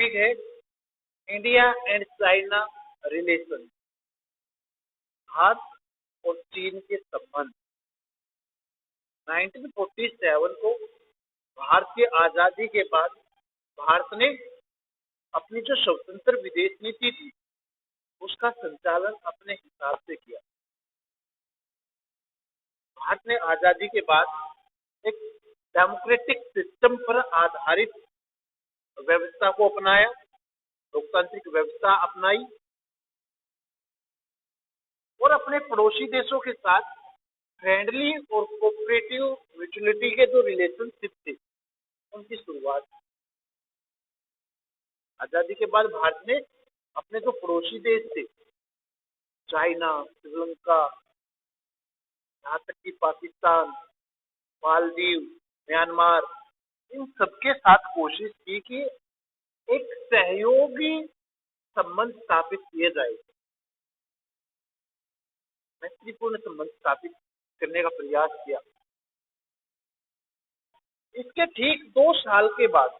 Topic है India and China relation, Bharat और चीन के संबंध। 1947 को भारत की आजादी के बाद भारत ने अपनी जो स्वतंत्र विदेश नीति थी उसका संचालन अपने हिसाब से किया। भारत ने आजादी के बाद एक डेमोक्रेटिक सिस्टम पर आधारित व्यवस्था को अपनाया, लोकतांत्रिक व्यवस्था अपनाई और अपने पड़ोसी देशों के साथ फ्रेंडली और कोऑपरेटिव म्यूचुअलिटी के जो रिलेशनशिप थे उनकी शुरुआत। आजादी के बाद भारत ने अपने जो पड़ोसी देश थे, चाइना, श्रीलंका, यहाँ तक कि पाकिस्तान, मालदीव, म्यांमार, इन सबके साथ कोशिश की कि एक सहयोगी संबंध स्थापित किए जाए, मैत्रीपूर्ण संबंध स्थापित करने का प्रयास किया। इसके ठीक 2 साल के बाद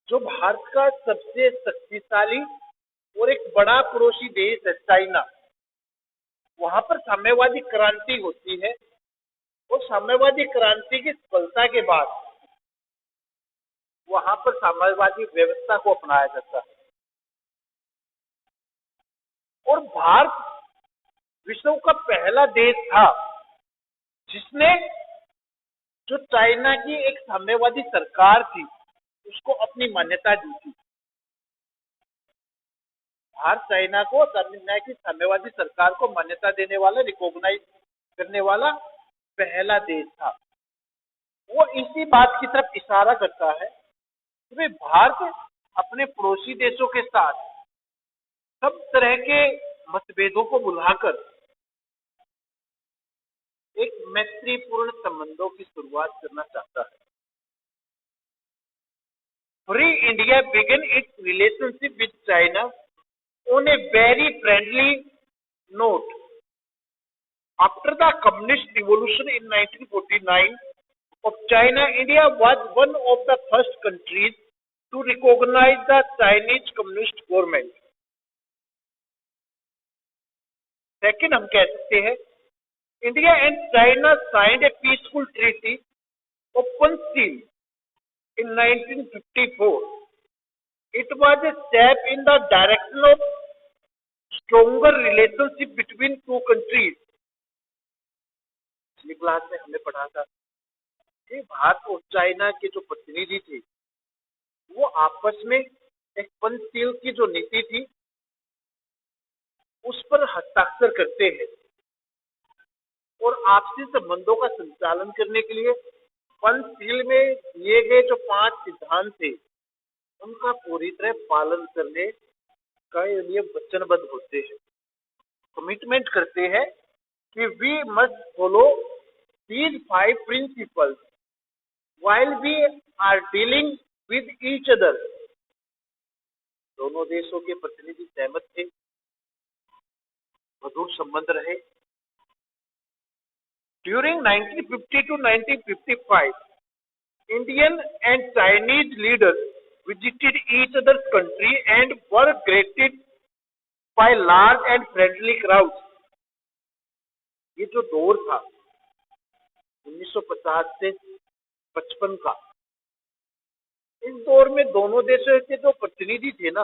जो भारत का सबसे शक्तिशाली और एक बड़ा पड़ोसी देश है चाइना, वहां पर साम्यवादी क्रांति होती है और साम्यवादी क्रांति की सफलता के बाद वहां पर साम्यवादी व्यवस्था को अपनाया जाता है और भारत विश्व का पहला देश था जिसने जो चाइना की एक साम्यवादी सरकार थी उसको अपनी मान्यता दी थी। भारत चाइना को चाइना की साम्यवादी सरकार को मान्यता देने वाला, रिकॉग्नाइज करने वाला पहला देश था। वो इसी बात की तरफ इशारा करता है कि भारत अपने पड़ोसी देशों के साथ सब तरह के मतभेदों को भुलाकर एक मैत्रीपूर्ण संबंधों की शुरुआत करना चाहता है। Free India began its relationship with China on a very friendly note. After the communist revolution in 1949 of China, India was one of the first countries to recognize the Chinese Communist government. Second, हम कह सकते हैं India and China signed a peaceful treaty of Panchsheel in 1954. It was a step in the direction of stronger relationship between two countries. पिछली class में हमने पढ़ा था कि भारत और चाइना के जो प्रतिनिधि थे वो आपस में एक पंचशील की जो नीति थी उस पर हस्ताक्षर करते हैं और आपसी संबंधों का संचालन करने के लिए पंचशील में दिए गए जो 5 सिद्धांत थे उनका पूरी तरह पालन करने के लिए वचनबद्ध होते हैं, कमिटमेंट करते हैं कि we must follow these 5 principles while we are dealing with each other. दोनों देशों के प्रतिनिधि सहमत थे, मधुर संबंध रहे। During 1950 to 1955, Indian and Chinese leaders visited each other's country and were greeted by large and friendly crowds. ये जो दौर था 1950 से 55 का, इस दौर में दोनों देशों के जो प्रतिनिधि थे ना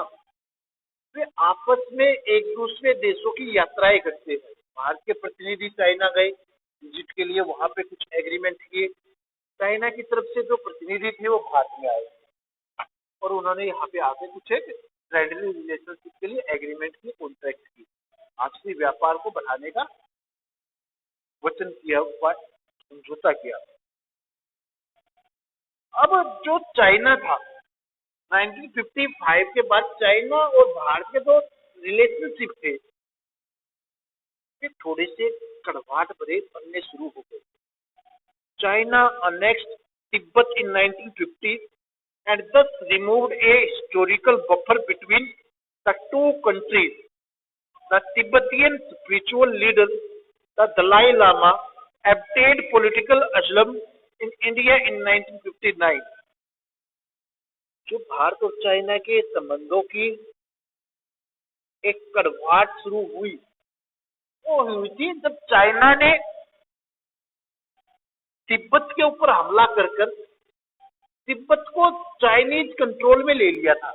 वे आपस में एक दूसरे देशों की यात्राएं करते हैं। भारत के प्रतिनिधि चाइना गए विजिट के लिए, वहां पे कुछ एग्रीमेंट किए। चाइना की तरफ से जो प्रतिनिधि थे वो भारत में आए और उन्होंने यहाँ पे आके कुछ एक फ्रेंडली रिलेशनशिप के लिए एग्रीमेंट की, कॉन्ट्रैक्ट की, आपसी व्यापार को बढ़ाने का वचन किया, समझौता किया। अब जो चाइना था 1955 के बाद चाइना और भारत के जो रिलेशनशिप थे ये थोड़े से कड़वाहट भरे बनने शुरू हो गए। China annexed Tibet in 1950 and thus removed a historical buffer between the two countries. The Tibetan spiritual leader, the Dalai Lama, obtained political asylum in India in 1959. जो भारत और चाइना के संबंधों की एक कड़वाहट शुरू हुई, वो हुई थी जब चाइना ने तिब्बत के ऊपर हमला कर कर तिब्बत को चाइनीज कंट्रोल में ले लिया था,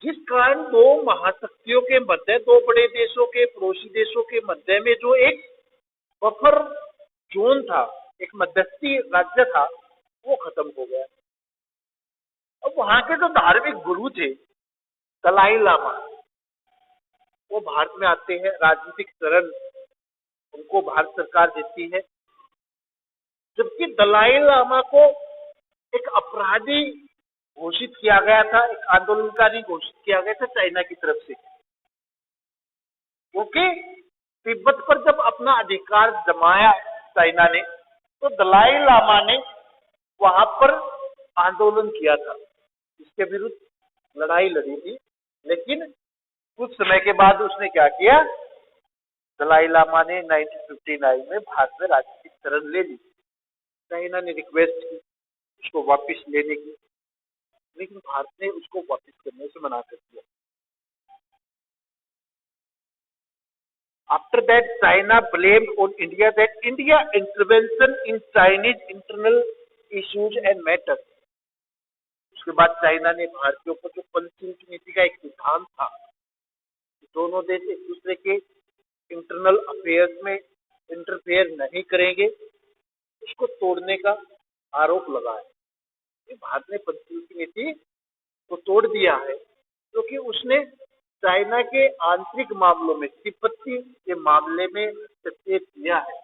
जिस कारण दो महाशक्तियों के मध्य, दो बड़े देशों के, पड़ोसी देशों के मध्य में जो एक बफर जोन था, एक मध्यस्थी राज्य था, वो खत्म हो गया। अब वहां के जो धार्मिक गुरु थे दलाई लामा, वो भारत में आते हैं, राजनीतिक शरण उनको भारत सरकार देती है, जबकि दलाई लामा को एक अपराधी घोषित किया गया था, एक आंदोलनकारी घोषित किया गया था चाइना की तरफ से, क्योंकि तिब्बत पर जब अपना अधिकार जमाया चाइना ने, तो दलाई लामा ने वहां पर आंदोलन किया था, इसके विरुद्ध लड़ाई लड़ी थी। लेकिन कुछ समय के बाद उसने क्या किया, दलाई लामा ने 1959 में भारत में राजनीतिक शरण ले ली। चाइना ने रिक्वेस्ट की उसको वापस लेने की, लेकिन भारत ने उसको वापस करने से मना कर दिया। After that, China blamed on India that India intervention in Chinese internal issues and matters. उसके बाद चाइना ने भारत के ऊपर जो पंचसूत्री नीति का एक सिद्धांत था, दोनों देश एक दूसरे के इंटरनल अफेयर्स में इंटरफेयर नहीं करेंगे, उसको तोड़ने का आरोप लगाया। भारत ने पंचसूत्री नीति को तोड़ दिया है, क्योंकि उसने चाइना के आंतरिक मामलों में, तिब्बती के मामले में हस्तक्षेप किया है।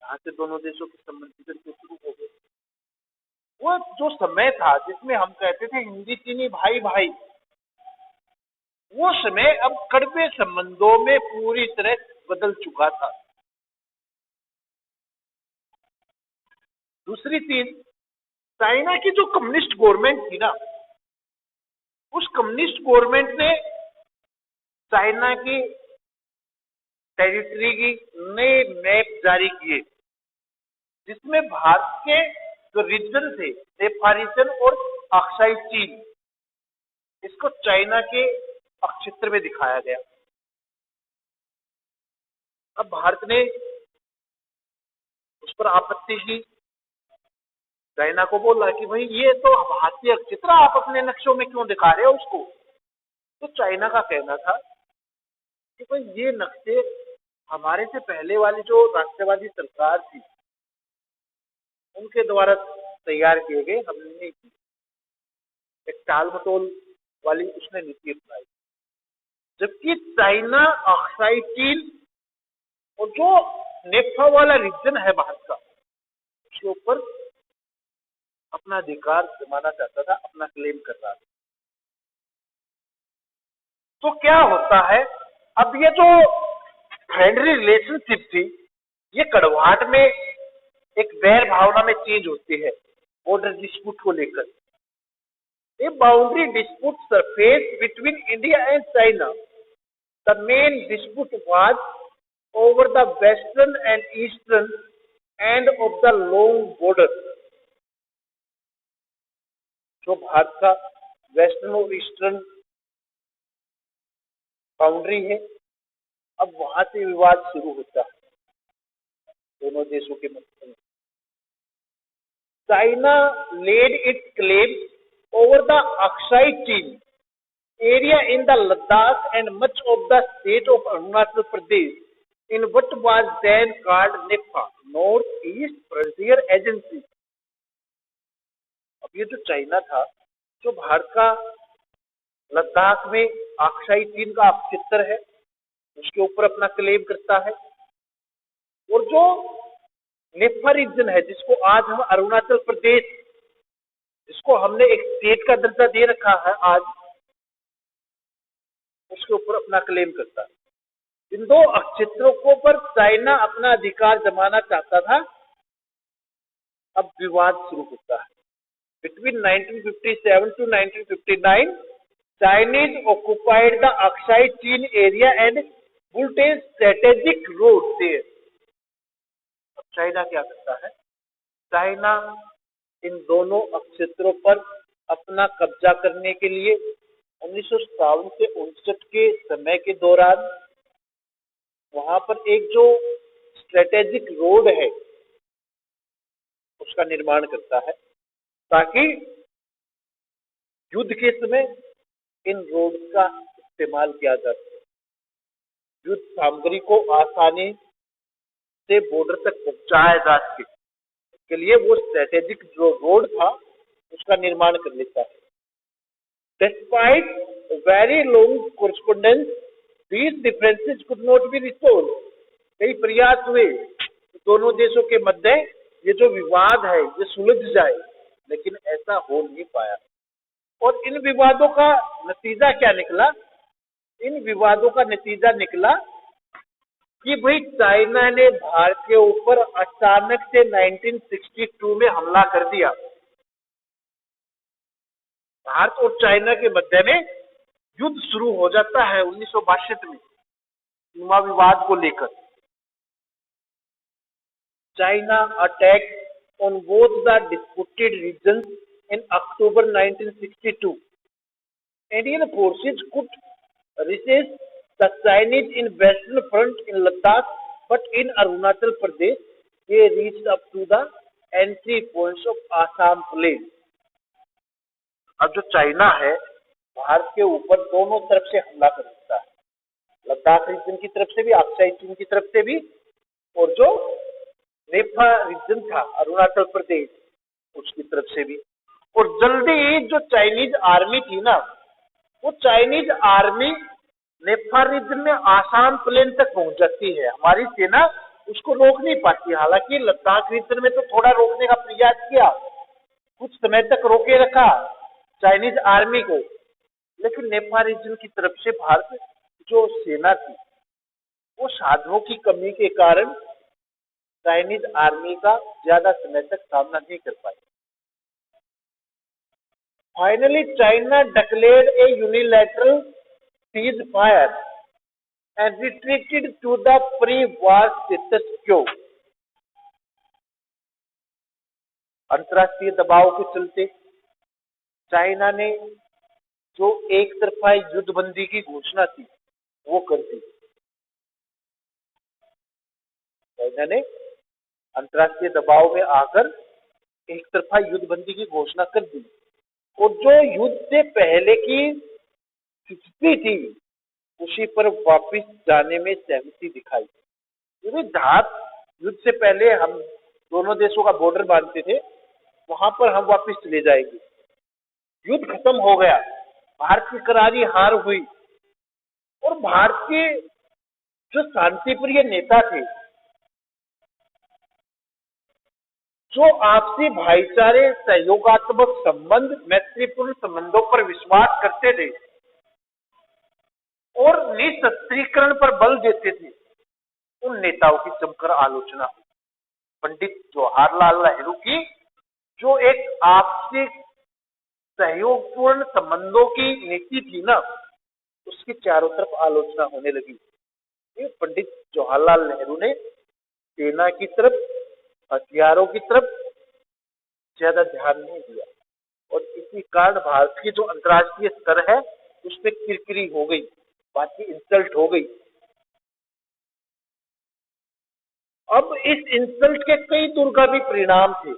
यहाँ से दोनों देशों के संबंध बिगड़ने शुरू हो गए। वो जो समय था जिसमें हम कहते थे हिंदी चीनी भाई भाई, वो समय अब कड़वे संबंधों में पूरी तरह बदल चुका था। दूसरी चीज, चाइना की जो कम्युनिस्ट गवर्नमेंट थी ना, उस कम्युनिस्ट गवर्नमेंट ने चाइना की टेरिटरी की नए मैप जारी किए, जिसमें भारत के जो रीजन थे, नेफारिजन और अक्साई चीन, इसको चाइना के क्षेत्र में दिखाया गया। अब भारत ने उस पर आपत्ति की, चाइना को बोला कि भाई ये तो भारतीय क्षेत्र, आप अपने नक्शों में क्यों दिखा रहे हो उसको। तो चाइना का कहना था कि भाई ये नक्शे हमारे से पहले वाली जो राष्ट्रवादी सरकार थी उनके द्वारा तैयार किए गए, हमने नहीं की। एक टाल मटोल वाली उसने नीति अपनाई, जबकि चाइना, अक्साई चीन और जो नेफा वाला रीजन है भारत का, उसके ऊपर अपना अधिकार जमाना चाहता था, अपना क्लेम कर रहा था। तो क्या होता है, अब ये जो फ्रेंडली रिलेशनशिप थी, ये कड़वाहट में एक वैर भावना में चेंज होती है बॉर्डर डिस्प्यूट को लेकर। A boundary dispute surfaced between India and China. The main dispute was over the western and eastern end of the long border. जो भारत का वेस्टर्न और ईस्टर्न बाउंड्री है, अब वहां से विवाद शुरू होता है दोनों देशों के मध्य में। China laid its claim over the Aksai Chin area in the Ladakh and much of the state of Arunachal Pradesh in what was then called NEFA, North East Frontier Agency. अब ये जो चाइना था, जो भारत का लद्दाख में Aksai चीन का क्षेत्र है, उसके ऊपर अपना क्लेम करता है, और जो नेफा रीजन है, जिसको आज हम अरुणाचल प्रदेश, जिसको हमने एक स्टेट का दर्जा दे रखा है आज, उसके ऊपर अपना क्लेम करता है। इन दो क्षेत्रों को पर चाइना अपना अधिकार जमाना चाहता था। अब विवाद शुरू होता है। Between 1957 to 1959, Chinese occupied the Aksai Chin area and built a strategic road there. अब चाइना क्या करता है, चाइना इन दोनों क्षेत्रों पर अपना कब्जा करने के लिए 1957 से 59 के समय के दौरान वहां पर एक जो स्ट्रेटेजिक रोड है उसका निर्माण करता है, ताकि युद्ध के समय इन रोड का इस्तेमाल किया जा सके, युद्ध सामग्री को आसानी से बॉर्डर तक पहुंचाया जा सके। के लिए वो स्ट्रेटेजिक जो रोड था उसका निर्माण कर लेता है। Despite very long correspondence, these differences could not be resolved. कई प्रयास हुए दोनों देशों के मध्य ये जो विवाद है ये सुलझ जाए, लेकिन ऐसा हो नहीं पाया। और इन विवादों का नतीजा क्या निकला? इन विवादों का नतीजा निकला कि भाई चाइना ने भारत के ऊपर अचानक से 1962 में हमला कर दिया। भारत और चाइना के मध्य में युद्ध शुरू हो जाता है 1962 में सीमा विवाद को लेकर। China attack on both the disputed regions in October 1962। Indian forces could recess the Chinese in western front in Ladakh, but in Arunachal Pradesh they reached up to the entry points of Assam plain। अब जो China है भारत के ऊपर दोनों तरफ से हमला कर सकता है, लद्दाख रीजन की तरफ से भी, अक्साई चीन की तरफ से भी, और जो नेफा रीजन था अरुणाचल प्रदेश उसकी तरफ से भी। और जल्दी ही जो चाइनीज आर्मी थी ना, वो चाइनीज आर्मी नेफा रीजन में आसाम प्लेन तक पहुंच जाती है। हमारी सेना उसको रोक नहीं पाती। हालांकि लद्दाख रीजन में तो थोड़ा रोकने का प्रयास किया, कुछ समय तक रोके रखा चाइनीज आर्मी को, लेकिन नेपाल रीजन की तरफ से भारत जो सेना थी वो साधनों की कमी के कारण चाइनीज आर्मी का ज्यादा समय तक सामना नहीं कर पाई। Finally China declared a unilateral ceasefire and retreated to the pre-war status quo। अंतर्राष्ट्रीय दबाव के चलते चाइना ने जो एक तरफा युद्धबंदी की घोषणा थी वो कर दी। चाइना ने अंतर्राष्ट्रीय दबाव में आकर एक तरफा युद्धबंदी की घोषणा कर दी, और जो युद्ध से पहले की स्थिति थी उसी पर वापस जाने में सहमति दिखाई। क्योंकि जहां युद्ध से पहले हम दोनों देशों का बॉर्डर बांधते थे वहां पर हम वापस चले जाएंगे। युद्ध खत्म हो गया, भारत की करारी हार हुई, और भारत के जो शांतिप्रिय नेता थे, जो आपसी भाईचारे, सहयोगात्मक संबंध, मैत्रीपूर्ण संबंधों पर विश्वास करते थे और निशस्त्रीकरण पर बल देते थे, उन नेताओं की जमकर आलोचना हुई। पंडित जवाहरलाल नेहरू की जो एक आपसी सहयोगपूर्ण संबंधों की नीति थी ना, उसकी चारों तरफ आलोचना होने लगी। पंडित जवाहरलाल नेहरू ने सेना की तरफ, हथियारों की तरफ ज्यादा ध्यान नहीं दिया, और इसी कारण भारत की जो अंतर्राष्ट्रीय स्तर है उस पर किरकिरी हो गई, बात की इंसल्ट हो गई। अब इस इंसल्ट के कई दुर्गामी परिणाम थे।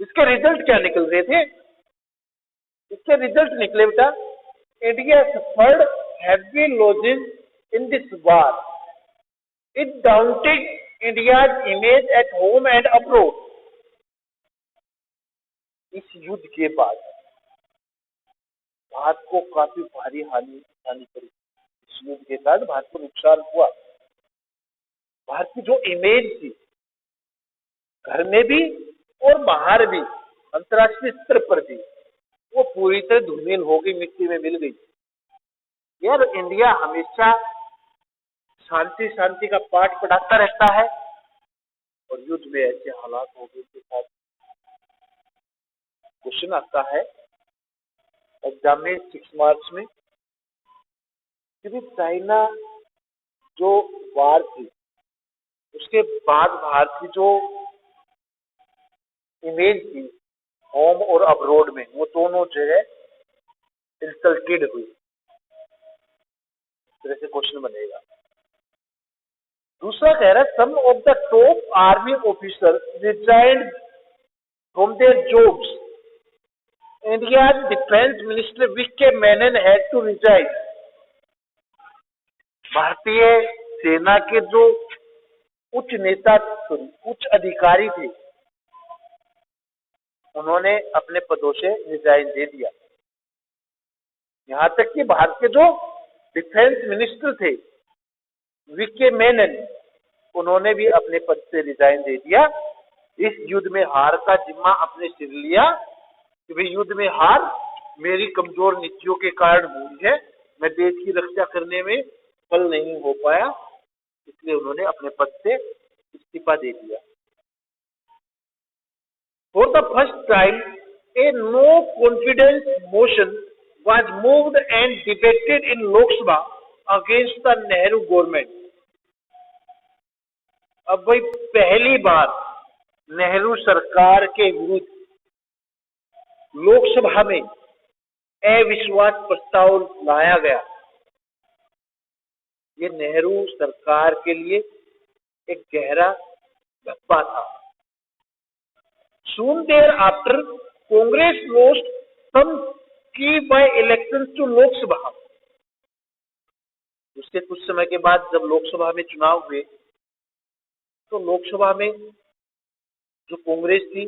इसके रिजल्ट क्या निकल रहे थे? इसके रिजल्ट निकले बेटा, India suffered heavy losses in this war. It daunted India's image at home and abroad. इस युद्ध के बाद भारत को काफी भारी हानि पड़ी। इस युद्ध के कारण भारत को नुकसान हुआ। भारत की जो इमेज थी घर में भी और बाहर भी, अंतर्राष्ट्रीय स्तर पर भी, वो पूरी तरह धूमिल हो गई, मिट्टी में मिल गई। यार इंडिया हमेशा शांति शांति का पाठ पढ़ाता रहता है, और युद्ध में ऐसे हालात हो गए के साथ क्वेश्चन आता है एग्जाम में 6 मार्च में कि चाइना जो वार थी उसके बाद भारत की जो इमेज थी होम और अब्रोड में, वो दोनों जो है इंसल्टेड हुई। इस तरह से क्वेश्चन बनेगा। दूसरा कह रहा है some of the top army officers resigned from their jobs. India's Defense Minister V.K. Menon had to resign. भारतीय सेना के जो उच्च नेता, उच्च अधिकारी थे, उन्होंने अपने पदों से रिजाइन दे दिया। यहां तक कि भारत के जो डिफेंस मिनिस्टर थे वीके मेनन, उन्होंने भी अपने पद से रिजाइन दे दिया। इस युद्ध में हार का जिम्मा अपने सिर लिया कि भाई युद्ध में हार मेरी कमजोर नीतियों के कारण हुई है, मैं देश की रक्षा करने में सफल नहीं हो पाया, इसलिए उन्होंने अपने पद से इस्तीफा दे दिया। For the first time a no confidence motion was moved and debated in Lok Sabha against the Nehru government. अब भाई पहली बार नेहरू सरकार के विरुद्ध लोकसभा में अविश्वास प्रस्ताव लाया गया। ये नेहरू सरकार के लिए एक गहरा धक्का था। Soon thereafter, Congress lost some key by elections to लोक सभा। उसके कुछ समय के बाद जब लोकसभा में चुनाव हुए तो लोकसभा में जो कांग्रेस थी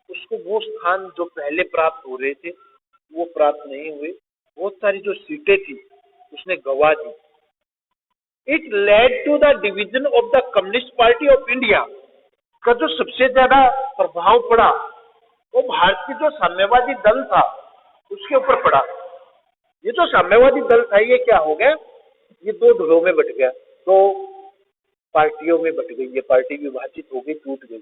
उसको वो स्थान जो पहले प्राप्त हो रहे थे वो प्राप्त नहीं हुए, बहुत सारी जो सीटें थी उसने गंवा दी। It led to the division of the Communist Party of India का जो सबसे ज्यादा प्रभाव पड़ा वो भारत की जो साम्यवादी दल था उसके ऊपर पड़ा। ये जो साम्यवादी दल था ये क्या हो गया, ये दो धड़ों में बट गया, दो पार्टियों में बट गई, ये पार्टी विभाजित हो गई, टूट गई।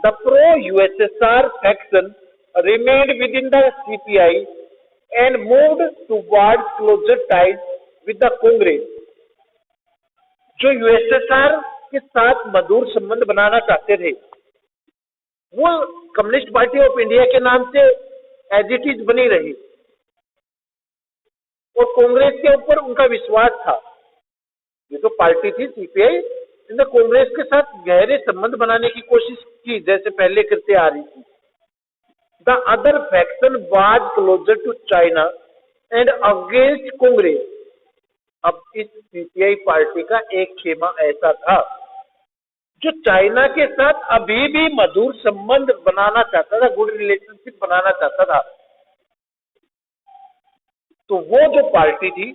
The pro USSR faction remained within the CPI and moved toward closer ties with the Congress. जो यूएसएसआर के साथ मधुर संबंध बनाना चाहते थे वो कम्युनिस्ट पार्टी ऑफ इंडिया के नाम से एज इट इज बनी रही और कांग्रेस के ऊपर उनका विश्वास था। ये तो पार्टी थी सीपीआई, इसने कांग्रेस के साथ गहरे संबंध बनाने की कोशिश की जैसे पहले करते आ रही थी। The other faction was closer to China and against Congress. अब इस सीपीआई पार्टी का एक खेमा ऐसा था जो चाइना के साथ अभी भी मधुर संबंध बनाना चाहता था, गुड रिलेशनशिप बनाना चाहता था। तो वो जो पार्टी थी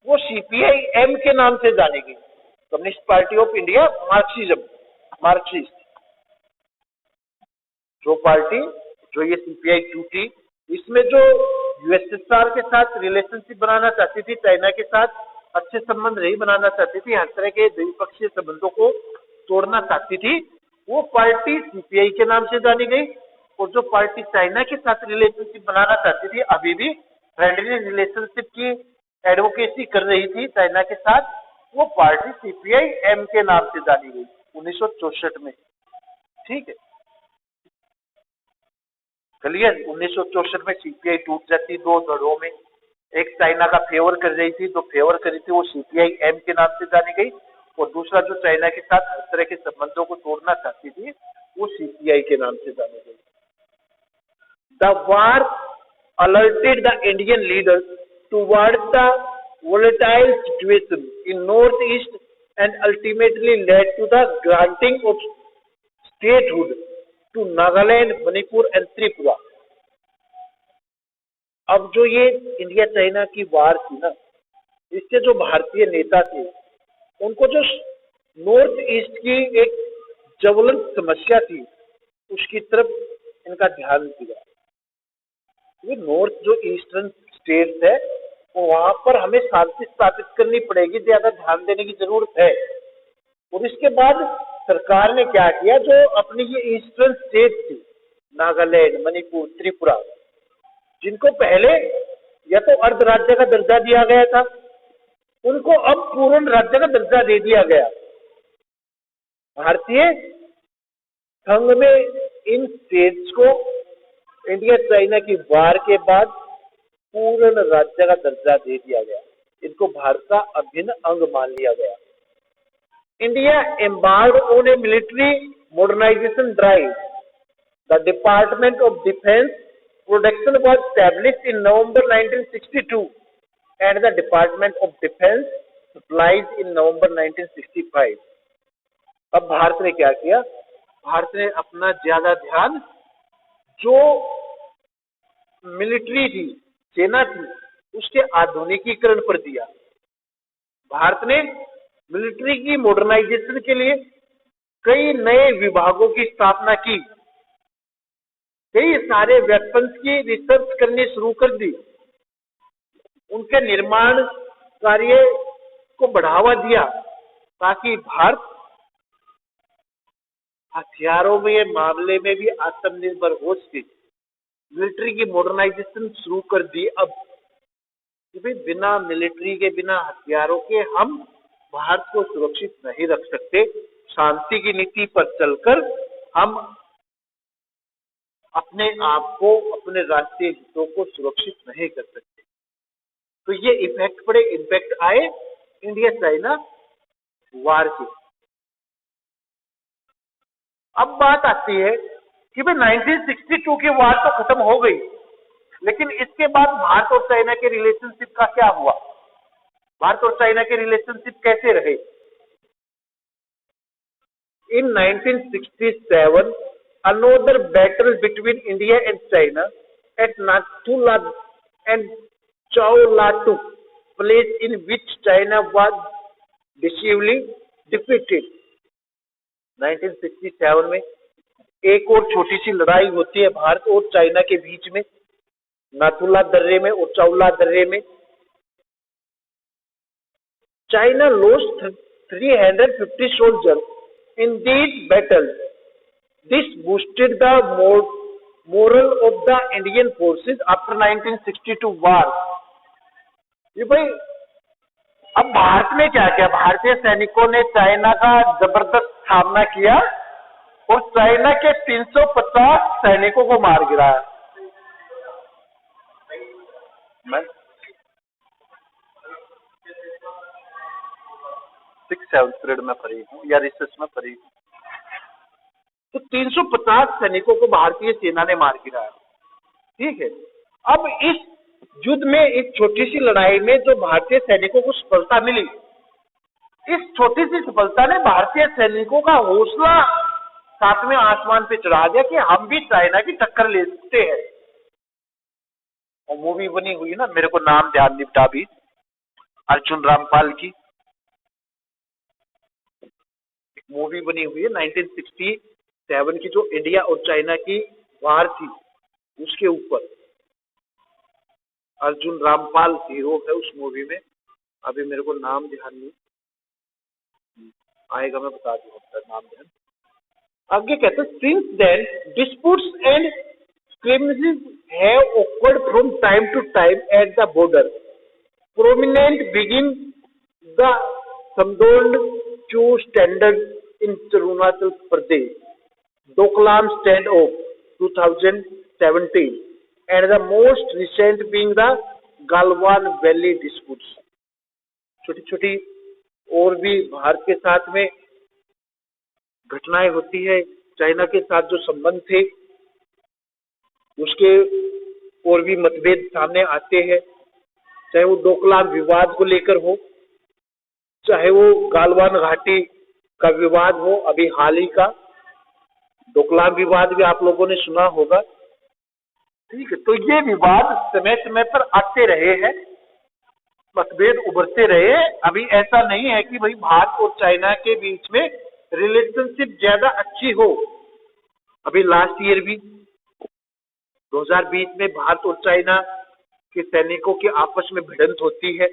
वो सीपीआई एम के नाम से जानी गई, communist Party of India Marxist. जो पार्टी जो ये सीपीआई टूटी, इसमें जो यूएसएसआर के साथ रिलेशनशिप बनाना चाहती थी, चाइना के साथ अच्छे संबंध नहीं बनाना चाहती थी, हर तरह के द्विपक्षीय संबंधों को तोड़ना चाहती थी, वो पार्टी सीपीआई के नाम से जानी गई। और जो पार्टी चाइना के साथ रिलेशनशिप बनाना चाहती थी, अभी भी फ्रेंडली रिलेशनशिप की एडवोकेसी कर रही थी चाइना के साथ, वो पार्टी सीपीआई एम के नाम से जानी गई 1964 में। ठीक है, चलिए 1964 में सीपीआई टूट जाती दो धड़ों में। एक चाइना का फेवर कर रही थी, जो फेवर कर रही थी वो सीपीआई एम के नाम से जानी गई, और दूसरा जो चाइना के साथ हर तरह के संबंधों को तोड़ना चाहती थी वो सीपीआई के नाम से जानी गई। The war alerted the Indian leaders towards the volatile situation in northeast and ultimately led to the granting of statehood to Nagaland, Manipur and Tripura। अब जो ये इंडिया चाइना की वार थी ना, इससे जो भारतीय नेता थे उनको जो नॉर्थ ईस्ट की एक ज्वलंत समस्या थी उसकी तरफ इनका ध्यान दिया। ये नॉर्थ जो ईस्टर्न स्टेट्स है वहां पर हमें शांति स्थापित करनी पड़ेगी, ज्यादा ध्यान देने की जरूरत है। और इसके बाद सरकार ने क्या किया, जो अपनी ये ईस्टर्न स्टेट थी नागालैंड, मणिपुर, त्रिपुरा, जिनको पहले या तो अर्ध राज्य का दर्जा दिया गया था, उनको अब पूर्ण राज्य का दर्जा दे दिया गया। भारतीय संघ में इन स्टेट्स को इंडिया चाइना की वार के बाद पूर्ण राज्य का दर्जा दे दिया गया। इनको भारत का अभिन्न अंग मान लिया गया। India embarked on a military modernization drive. The Department of Defense production was established in November 1962 and the Department of Defense supplies in November 1965. अब भारत ने क्या किया? भारत ने अपना ज्यादा ध्यान जो मिलिट्री थी, सेना थी, उसके आधुनिकीकरण पर दिया। भारत ने मिलिट्री की मॉडर्नाइजेशन के लिए कई नए विभागों की स्थापना की, कई सारे वेपन्स की रिसर्च करनी शुरू कर दी, उनके निर्माण कार्य को बढ़ावा दिया ताकि भारत हथियारों में मामले में भी आत्मनिर्भर हो सके। मिलिट्री की मॉडर्नाइजेशन शुरू कर दी। अब बिना मिलिट्री के, बिना हथियारों के हम भारत को सुरक्षित नहीं रख सकते। शांति की नीति पर चलकर हम अपने आप को, अपने राष्ट्रीय हितों को सुरक्षित नहीं कर सकते। तो ये इफेक्ट पड़े, इम्पैक्ट आए इंडिया चाइना वार के। अब बात आती है कि भाई 1962 की वार तो खत्म हो गई, लेकिन इसके बाद भारत और चाइना के रिलेशनशिप का क्या हुआ? भारत और चाइना के रिलेशनशिप कैसे रहे? In 1967, another battle between India and China at Nathula and Chao took place, in which China was decisively defeated. 1967 में एक और छोटी सी लड़ाई होती है भारत और चाइना के बीच में, नाथुला दर्रे में और चाउला दर्रे में। China lost 350 soldiers in these battles. This boosted the morale of the Indian forces after 1962 war. ये भाई अब भारत ने क्या किया? भारतीय सैनिकों ने चाइना का जबरदस्त सामना किया और चाइना के 350 सैनिकों को मार गिराया। मैं 6th-7th ग्रेड में पढ़ी हूँ या रिसर्च में पढ़ी हूँ। तो 350 सैनिकों को भारतीय सेना ने मार गिराया। ठीक है। अब इस युद्ध में, इस छोटी सी लड़ाई में जो भारतीय सैनिकों को सफलता मिली, इस छोटी सी सफलता ने भारतीय सैनिकों का हौसला सातवें आसमान पे चढ़ा दिया कि हम भी चाइना की टक्कर ले सकते हैं। और मूवी बनी हुई है ना, मेरे को नाम ध्यान नहीं बेटा अभी, अर्जुन रामपाल की एक मूवी बनी हुई है 1967 की, जो इंडिया और चाइना की वार थी उसके ऊपर। अर्जुन रामपाल हीरो है उस मूवी में। अभी मेरे को नाम ध्यान नहीं आएगा, मैं बता दूंगा नाम ध्यान। आगे कहते हैं, since then disputes and skirmishes have occurred from time to time at the border. Prominent begin the Samdol Chu standard in Arunachal Pradesh, Doklam standoff 2017, and the most recent being the Galwan Valley disputes. छोटी छोटी और भी भारत के साथ में घटनाएं होती है। चाइना के साथ जो संबंध थे उसके और भी मतभेद सामने आते हैं, चाहे वो डोकलाम विवाद को लेकर हो, चाहे वो गालवान घाटी का विवाद हो। अभी हाल ही का डोकलाम विवाद भी आप लोगों ने सुना होगा। ठीक है। तो ये विवाद समय समय पर आते रहे हैं, मतभेद उभरते रहे। अभी ऐसा नहीं है कि भाई भारत और चाइना के बीच में रिलेशनशिप ज्यादा अच्छी हो। अभी लास्ट ईयर भी 2020 में भारत और चाइना के सैनिकों की आपस में भिड़ंत होती है।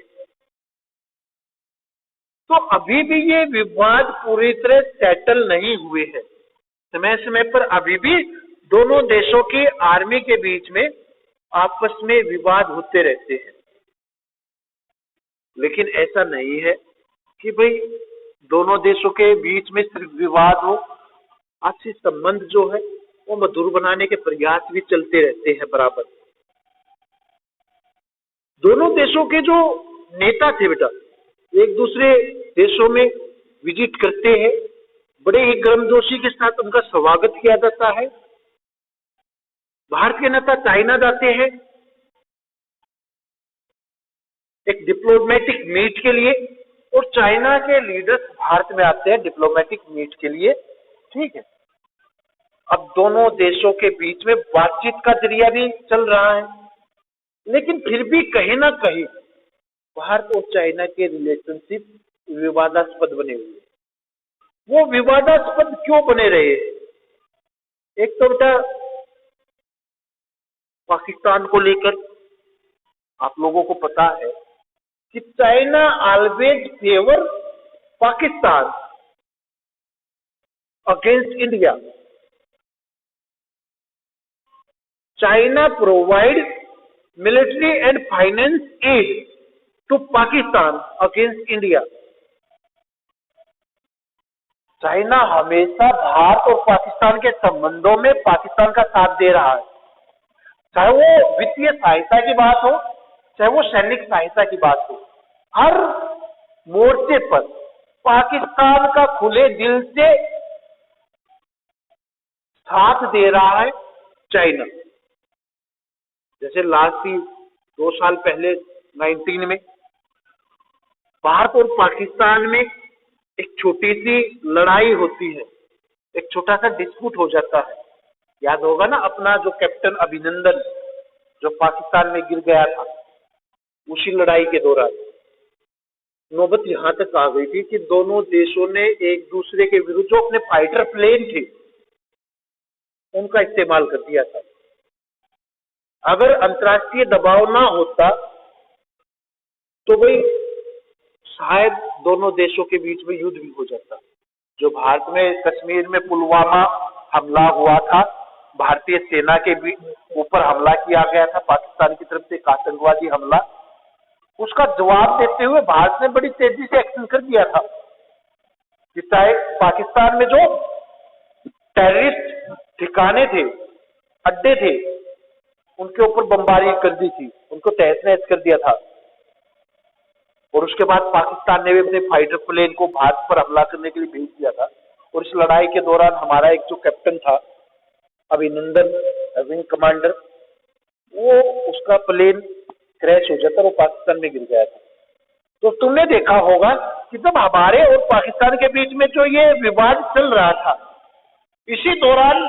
तो अभी भी ये विवाद पूरी तरह सेटल नहीं हुए हैं। समय समय पर अभी भी दोनों देशों की आर्मी के बीच में आपस में विवाद होते रहते हैं। लेकिन ऐसा नहीं है कि भाई दोनों देशों के बीच में सिर्फ विवाद हो। आपसी संबंध जो है वो मधुर बनाने के प्रयास भी चलते रहते हैं बराबर। दोनों देशों के जो नेता थे बेटा, एक दूसरे देशों में विजिट करते हैं, बड़े ही गर्मजोशी के साथ उनका स्वागत किया जाता है। भारत के नेता चाइना जाते हैं एक डिप्लोमेटिक मीट के लिए, और चाइना के लीडर्स भारत में आते हैं डिप्लोमेटिक मीट के लिए, ठीक है। अब दोनों देशों के बीच में बातचीत का जरिया भी चल रहा है, लेकिन फिर भी कहीं ना कहीं भारत और चाइना के रिलेशनशिप विवादास्पद बने हुए। वो विवादास्पद क्यों बने रहे? एक तो बेटा पाकिस्तान को लेकर आप लोगों को पता है कि China always favour Pakistan against India. China provide military and finance aid to Pakistan against India. China हमेशा भारत और पाकिस्तान के संबंधों में पाकिस्तान का साथ दे रहा है, चाहे वो वित्तीय सहायता की बात हो, चाहे वो सैनिक सहायता की बात हो। हर मोर्चे पर पाकिस्तान का खुले दिल से साथ दे रहा है चाइना। जैसे लास्ट ही 2 साल पहले 19 में भारत और पाकिस्तान में एक छोटी सी लड़ाई होती है, एक छोटा सा डिस्प्यूट हो जाता है। याद होगा ना अपना जो कैप्टन अभिनंदन जो पाकिस्तान में गिर गया था, उसी लड़ाई के दौरान नौबत यहां तक आ गई थी कि दोनों देशों ने एक दूसरे के विरुद्ध जो अपने फाइटर प्लेन थे उनका इस्तेमाल कर दिया था। अगर अंतर्राष्ट्रीय दबाव ना होता तो भाई शायद दोनों देशों के बीच में युद्ध भी हो जाता। जो भारत में कश्मीर में पुलवामा हमला हुआ था, भारतीय सेना के ऊपर हमला किया गया था पाकिस्तान की तरफ से, एक आतंकवादी हमला, उसका जवाब देते हुए भारत ने बड़ी तेजी से एक्शन कर दिया था। चाहे पाकिस्तान में जो टेररिस्ट ठिकाने थे, अड्डे थे, उनके ऊपर बमबारी कर दी थी, उनको तहस नहस कर दिया था। और उसके बाद पाकिस्तान ने भी अपने फाइटर प्लेन को भारत पर हमला करने के लिए भेज दिया था। और इस लड़ाई के दौरान हमारा एक जो कैप्टन था अभिनंदन, विंग कमांडर, वो उसका प्लेन क्रैश हो जाता, वो पाकिस्तान में गिर गया था। तो तुमने देखा होगा कि जब हमारे और पाकिस्तान के बीच में जो ये विवाद चल रहा था, इसी दौरान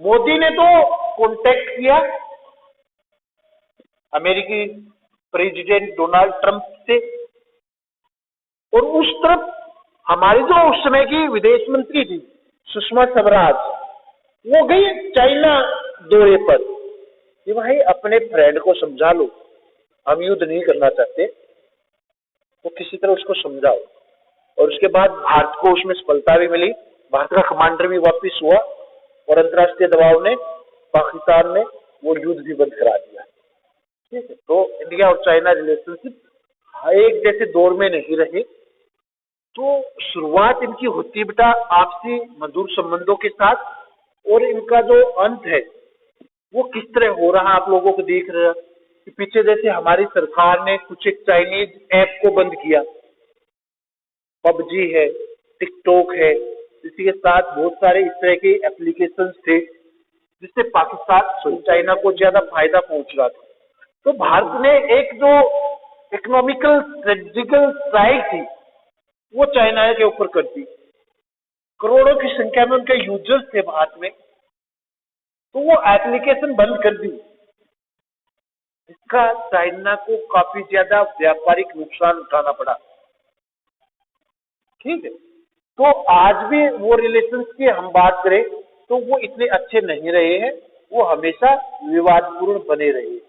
मोदी ने तो कांटेक्ट किया अमेरिकी प्रेसिडेंट डोनाल्ड ट्रंप से, और उस तरफ हमारी जो उस समय की विदेश मंत्री थी सुषमा स्वराज, वो गई चाइना दौरे पर कि भाई अपने फ्रेंड को समझा लो, हम युद्ध नहीं करना चाहते, तो किसी तरह उसको समझाओ। और उसके बाद भारत को उसमें सफलता भी मिली, भारत का कमांडर भी वापस हुआ, और अंतर्राष्ट्रीय दबाव ने पाकिस्तान में वो युद्ध भी बंद करा दिया। ठीक है, तो इंडिया और चाइना रिलेशनशिप एक जैसे दौर में नहीं रहे। तो शुरुआत इनकी होती बेटा आपसी मधुर संबंधों के साथ, और इनका जो अंत है वो किस तरह हो रहा आप लोगों को देख रहे हैं कि पीछे जैसे हमारी सरकार ने कुछ एक चाइनीज ऐप को बंद किया, पबजी है, टिकटॉक है, इसी के साथ बहुत सारे इस तरह के एप्लीकेशंस थे जिससे पाकिस्तान चाइना को ज्यादा फायदा पहुंच रहा था। तो भारत ने एक जो इकोनॉमिकल स्ट्रेटेजिकल स्ट्राइक थी वो चाइना के ऊपर कर दी। करोड़ों की संख्या में उनके यूजर्स थे भारत में, तो वो एप्लीकेशन बंद कर दी। इसका चाइना को काफी ज्यादा व्यापारिक नुकसान उठाना पड़ा। ठीक है, तो आज भी वो रिलेशंस की हम बात करें तो वो इतने अच्छे नहीं रहे हैं, वो हमेशा विवादपूर्ण बने रहे हैं।